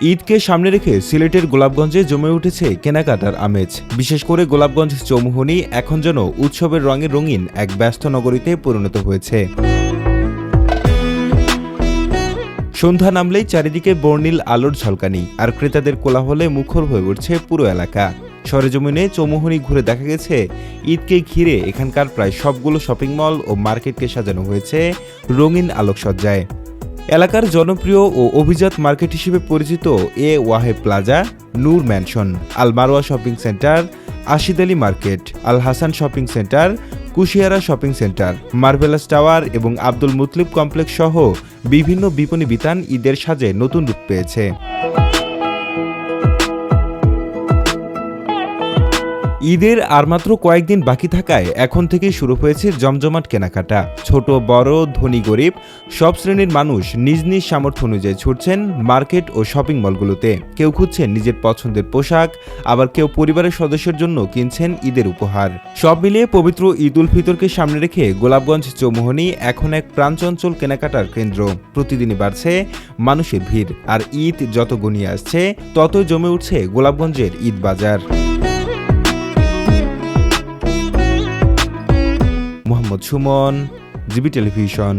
ঈদকে সামনে রেখে সিলেটের গোলাপগঞ্জে জমে উঠেছে কেনাকাটার আমেজ। বিশেষ করে গোলাপগঞ্জ চৌমুহনী এখন যেন উৎসবের রঙে রঙিন এক ব্যস্ত নগরীতে পরিণত হয়েছে। সন্ধ্যা নামলেই চারিদিকে বর্ণিল আলোর ঝলকানি, আর ক্রেতাদের কোলাহলে মুখর হয়ে উঠছে পুরো এলাকা। সরেজমিনে চৌমুহনী ঘুরে দেখা গেছে ঈদকে ঘিরে এখানকার প্রায় সবগুলো শপিং মল ও মার্কেটকে সাজানো হয়েছে রঙিন আলোকসজ্জায়। এলাকার জনপ্রিয় ও অভিজাত মার্কেট হিসেবে পরিচিত এ Wahab plaza, Noor mansion, Al Marwa shopping centre, Ashid Ali market, Al Hasan shopping centre, Kushiara shopping centre, marvellous tower এবং আব্দুল মুতলিব কমপ্লেক্স সহ বিভিন্ন বিপণী বিতান ঈদের সাজে নতুন রূপ পেয়েছে। ঈদের আর মাত্র কয়েকদিন বাকি থাকায় এখন থেকেই শুরু হয়েছে জমজমাট কেনাকাটা। ছোট বড়, ধনী গরিব সব শ্রেণীর মানুষ নিজ নিজ সামর্থ্য অনুযায়ী ছুটছেন মার্কেট ও শপিং মলগুলোতে। কেউ খুঁজছেন নিজের পছন্দের পোশাক, আবার কেউ পরিবারের সদস্যের জন্য কিনছেন ঈদের উপহার। সব মিলিয়ে পবিত্র ঈদ উল ফিতরকে সামনে রেখে গোলাপগঞ্জ চৌমুহনী এখন এক প্রাণচঞ্চল কেনাকাটার কেন্দ্র। প্রতিদিনই বাড়ছে মানুষের ভিড়, আর ঈদ যত ঘনিয়ে আসছে ততই জমে উঠছে গোলাপগঞ্জের ঈদ বাজার। Mohammad Suman, GB television.